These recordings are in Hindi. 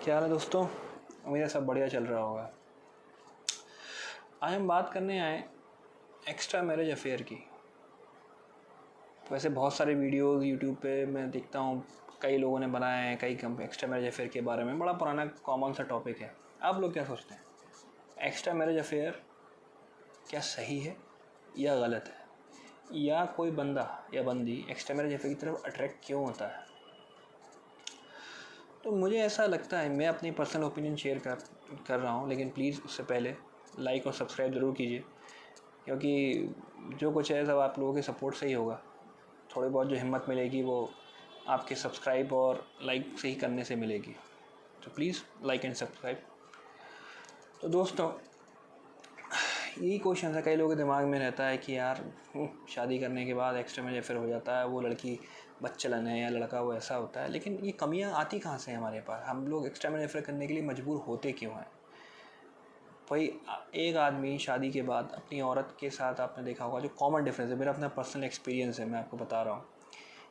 क्या हाल है दोस्तों। उम्मीद है सब बढ़िया चल रहा होगा। आज हम बात करने आए एक्स्ट्रा मैरिज अफेयर की। वैसे बहुत सारे वीडियोस यूट्यूब पे मैं देखता हूँ, कई लोगों ने बनाए हैं कई एक्स्ट्रा मैरिज अफेयर के बारे में। बड़ा पुराना कॉमन सा टॉपिक है। आप लोग क्या सोचते हैं, एक्स्ट्रा मैरिज अफेयर क्या सही है या गलत है, या कोई बंदा या बंदी एक्स्ट्रा मैरिज अफेयर की तरफ अट्रैक्ट क्यों होता है? तो मुझे ऐसा लगता है, मैं अपनी पर्सनल ओपिनियन शेयर कर रहा हूँ, लेकिन प्लीज़ उससे पहले लाइक और सब्सक्राइब ज़रूर कीजिए, क्योंकि जो कुछ है सब आप लोगों के सपोर्ट से ही होगा। थोड़ी बहुत जो हिम्मत मिलेगी वो आपके सब्सक्राइब और लाइक से ही करने से मिलेगी। तो प्लीज़ लाइक एंड सब्सक्राइब। तो दोस्तों, यही क्वेश्चन है, कई लोगों के दिमाग में रहता है कि यार शादी करने के बाद एक्स्ट्रा मैरिज अफेयर हो जाता है, वो लड़की बच्चेलन है या लड़का वो ऐसा होता है। लेकिन ये कमियां आती कहाँ से हैं हमारे पास? हम लोग एक्स्ट्रा मैरिज अफेयर करने के लिए मजबूर होते क्यों हैं? भाई, एक आदमी शादी के बाद अपनी औरत के साथ, आपने देखा होगा जो कॉमन डिफरेंस है, मेरा अपना पर्सनल एक्सपीरियंस है, मैं आपको बता रहा हूँ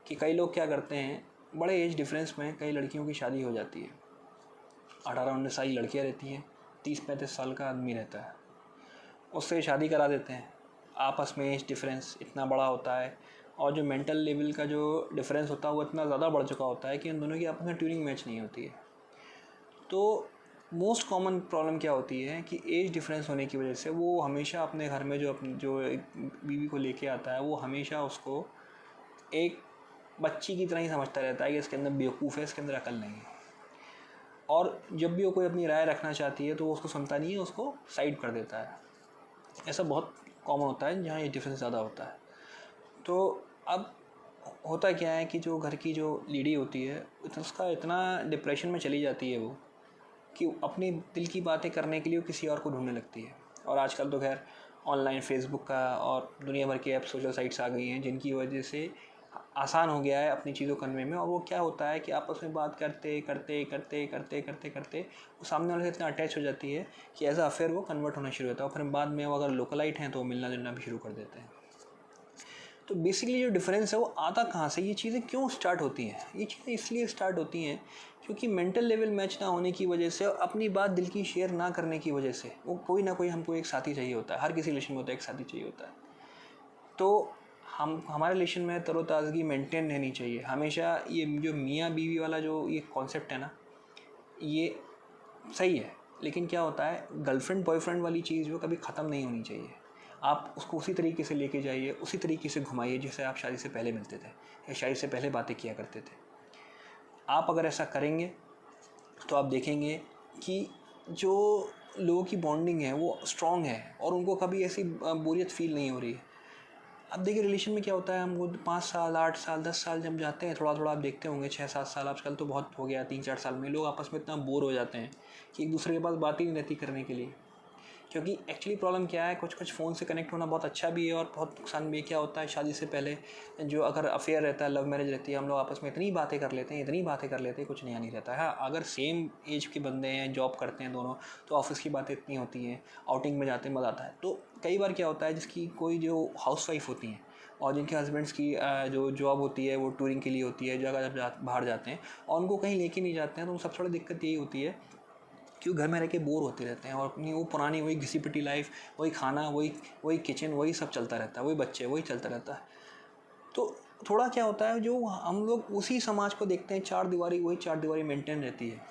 कि कई लोग क्या करते हैं, बड़े एज डिफरेंस में कई लड़कियों की शादी हो जाती है। 18-19 साल की लड़कियाँ रहती हैं, 30-35 साल का आदमी रहता है, उससे शादी करा देते हैं। आपस में एज डिफरेंस इतना बड़ा होता है और जो मेंटल लेवल का जो डिफरेंस होता है वो इतना ज़्यादा बढ़ चुका होता है कि उन दोनों की आपस में ट्यूनिंग मैच नहीं होती है। तो मोस्ट कॉमन प्रॉब्लम क्या होती है कि एज डिफरेंस होने की वजह से वो हमेशा अपने घर में जो एक बीवी को लेके आता है, वो हमेशा उसको एक बच्ची की तरह ही समझता रहता है कि इसके अंदर बेवकूफ़ है, इसके अंदर अकल नहीं है। और जब भी वो कोई अपनी राय रखना चाहती है तो वो उसको सुनता नहीं है, उसको साइड कर देता है। ऐसा बहुत कॉमन होता है जहाँ ये डिफरेंस ज़्यादा होता है। तो अब होता क्या है कि जो घर की जो लेडी होती है, उसका इतना डिप्रेशन में चली जाती है वो, कि अपने दिल की बातें करने के लिए वो किसी और को ढूंढने लगती है। और आजकल तो खैर ऑनलाइन फेसबुक का और दुनिया भर की ऐप, सोशल साइट्स आ गई हैं, जिनकी वजह से आसान हो गया है अपनी चीज़ों करने में। और वो क्या होता है कि आपस में बात करते करते करते करते करते करते वो सामने वाले से इतना अटैच हो जाती है कि एज अ अफेयर वो कन्वर्ट होना शुरू होता है। और फिर बाद में वो अगर लोकलाइट हैं तो मिलना जुलना भी शुरू कर देते हैं। तो बेसिकली जो डिफरेंस है वो आता कहाँ से, ये चीज़ें क्यों स्टार्ट होती हैं? ये चीज़ें इसलिए स्टार्ट होती हैं क्योंकि मेंटल लेवल मैच ना होने की वजह से, अपनी बात दिल की शेयर ना करने की वजह से, वो कोई ना कोई हमको एक साथी चाहिए होता है। हर किसी रिलेशन में होता है, एक साथी चाहिए होता है। तो हमारे रिलेशन में तरोताज़गी मेंटेन रहनी चाहिए हमेशा। ये जो मियाँ बीवी वाला जो ये कॉन्सेप्ट है ना, ये सही है, लेकिन क्या होता है, गर्लफ्रेंड बॉयफ्रेंड वाली चीज़ वो कभी ख़त्म नहीं होनी चाहिए। आप उसको उसी तरीके से लेके जाइए, उसी तरीके से घुमाइए जैसे आप शादी से पहले मिलते थे या शादी से पहले बातें किया करते थे। आप अगर ऐसा करेंगे तो आप देखेंगे कि जो लोगों की बॉन्डिंग है वो स्ट्रॉन्ग है और उनको कभी ऐसी बोरियत फील नहीं हो रही है। अब देखिए, रिलेशन में क्या होता है, हम वो 5 साल 8 साल 10 साल जब जाते हैं, थोड़ा थोड़ा आप देखते होंगे 6-7 साल, आजकल तो बहुत हो गया, 3-4 साल में लोग आपस में इतना बोर हो जाते हैं कि एक दूसरे के पास बात ही नहीं रहती करने के लिए। क्योंकि एक्चुअली प्रॉब्लम क्या है, कुछ कुछ फ़ोन से कनेक्ट होना बहुत अच्छा भी है और बहुत नुकसान भी है। क्या होता है, शादी से पहले जो अगर अफेयर रहता है, लव मैरिज रहती है, हम लोग आपस में इतनी बातें कर लेते हैं, इतनी बातें कर लेते हैं, कुछ नया नहीं रहता है। हाँ, अगर सेम एज के बंदे हैं, जॉब करते हैं दोनों, तो ऑफिस की बातें इतनी होती हैं, आउटिंग में जाते हैं, मज़ा आता है। तो कई बार क्या होता है, जिसकी कोई जो हाउस वाइफ होती हैं और जिनके हस्बैंड्स की जो जॉब होती है वो टूरिंग के लिए होती है, जगह जब बाहर जाते हैं और उनको कहीं लेके नहीं जाते हैं, तो सबसे बड़ी दिक्कत यही होती है कि वो घर में रह के बोर होते रहते हैं और अपनी वो पुरानी वही घिसी पिटी लाइफ, वही खाना, वही किचन, वही सब चलता रहता है, वही बच्चे, वही चलता रहता है। तो थोड़ा क्या होता है, जो हम लोग उसी समाज को देखते हैं, चार दीवारी, वही चार दीवारी मेंटेन रहती है।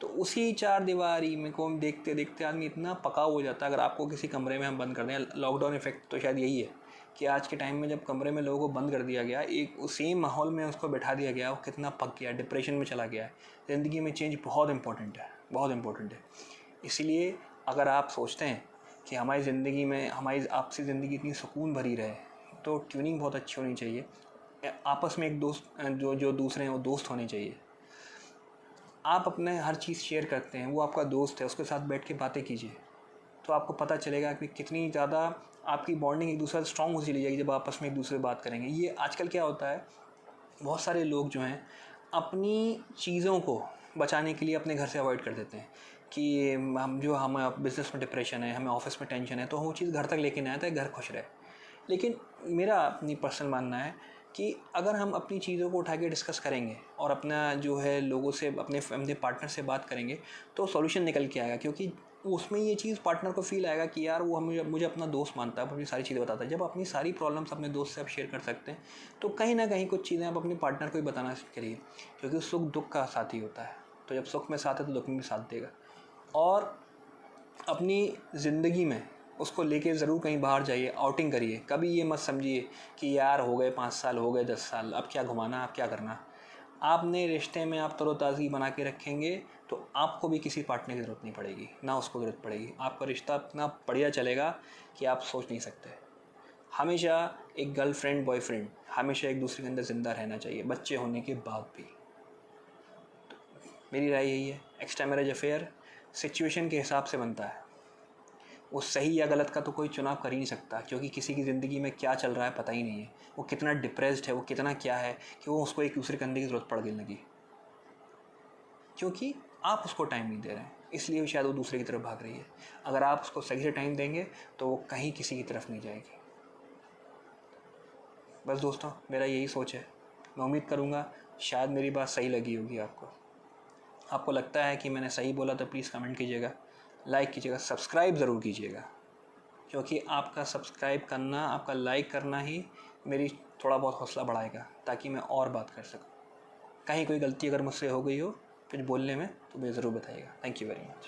तो उसी चार दीवारी में को हम देखते देखते आदमी इतना पकाऊ हो जाता है। अगर आपको किसी कमरे में हम बंद कर दें, लॉकडाउन इफेक्ट तो शायद यही है कि आज के टाइम में जब कमरे में लोगों को बंद कर दिया गया, एक सेम माहौल में उसको बैठा दिया गया, वो कितना पक गया, डिप्रेशन में चला गया है। ज़िंदगी में चेंज बहुत इंपॉर्टेंट है, बहुत इंपॉर्टेंट है। इसीलिए अगर आप सोचते हैं कि हमारी ज़िंदगी में, हमारी आपसी ज़िंदगी इतनी सुकून भरी रहे, तो ट्यूनिंग बहुत अच्छी होनी चाहिए। आपस में एक दोस्त, जो जो दूसरे हैं वो दोस्त होने चाहिए। आप अपने हर चीज़ शेयर करते हैं, वो आपका दोस्त है, उसके साथ बैठ के बातें कीजिए, तो आपको पता चलेगा कि कितनी ज़्यादा आपकी बॉन्डिंग एक दूसरे से स्ट्रॉन्ग हो चली जाएगी जब आपस में एक दूसरे से बात करेंगे। ये आजकल क्या होता है, बहुत सारे लोग जो हैं अपनी चीज़ों को बचाने के लिए अपने घर से अवॉइड कर देते हैं कि हमें बिज़नेस में डिप्रेशन है, हमें ऑफिस में टेंशन है, तो वो चीज़ घर तक लेके नहीं आता है, घर खुश रहे। लेकिन मेरा अपनी पर्सनल मानना है कि अगर हम अपनी चीज़ों को उठा के डिस्कस करेंगे और अपना जो है लोगों से अपने पार्टनर से बात करेंगे तो सॉल्यूशन निकल के आएगा, क्योंकि उसमें ये चीज़ पार्टनर को फील आएगा कि यार वो मुझे अपना दोस्त मानता है, अपनी सारी चीज़ें बताता है। जब अपनी सारी प्रॉब्लम्स अपने दोस्त से आप शेयर कर सकते हैं तो कहीं ना कहीं कुछ चीज़ें आप अपने पार्टनर को ही बताना करिए, क्योंकि सुख दुख का साथी होता है। तो जब सुख में साथ है तो दुख में भी साथ देगा। और अपनी ज़िंदगी में उसको लेके ज़रूर कहीं बाहर जाइए, आउटिंग करिए। कभी ये मत समझिए कि यार हो गए 5 साल, हो गए 10 साल, अब क्या घुमाना, अब क्या करना। आपने रिश्ते में आप तरोताज़गी बना के रखेंगे तो आपको भी किसी पार्टनर की ज़रूरत नहीं पड़ेगी, ना उसको ज़रूरत पड़ेगी। आपका रिश्ता इतना बढ़िया चलेगा कि आप सोच नहीं सकते। हमेशा एक गर्लफ्रेंड बॉयफ्रेंड हमेशा एक दूसरे के अंदर ज़िंदा रहना चाहिए, बच्चे होने के बाद भी। मेरी राय यही है। एक्स्ट्रा मैरिज अफेयर सिचुएशन के हिसाब से बनता है। वो सही या गलत का तो कोई चुनाव कर ही नहीं सकता, क्योंकि किसी की ज़िंदगी में क्या चल रहा है पता ही नहीं है। वो कितना डिप्रेस्ड है, वो कितना क्या है कि वो उसको एक दूसरे करने की ज़रूरत पड़ गई लगी, क्योंकि आप उसको टाइम नहीं दे रहे हैं, इसलिए शायद वो दूसरे की तरफ भाग रही है। अगर आप उसको सही से टाइम देंगे तो वो कहीं किसी की तरफ नहीं जाएगी। बस दोस्तों, मेरा यही सोच है। मैं उम्मीद करूँगा शायद मेरी बात सही लगी होगी आपको। आपको लगता है कि मैंने सही बोला तो प्लीज़ कमेंट कीजिएगा, लाइक कीजिएगा, सब्सक्राइब ज़रूर कीजिएगा, क्योंकि आपका सब्सक्राइब करना, आपका लाइक करना ही मेरी थोड़ा बहुत हौसला बढ़ाएगा, ताकि मैं और बात कर सकूं। कहीं कोई गलती अगर मुझसे हो गई हो कुछ बोलने में तो मुझे ज़रूर बताइएगा। Thank you very much.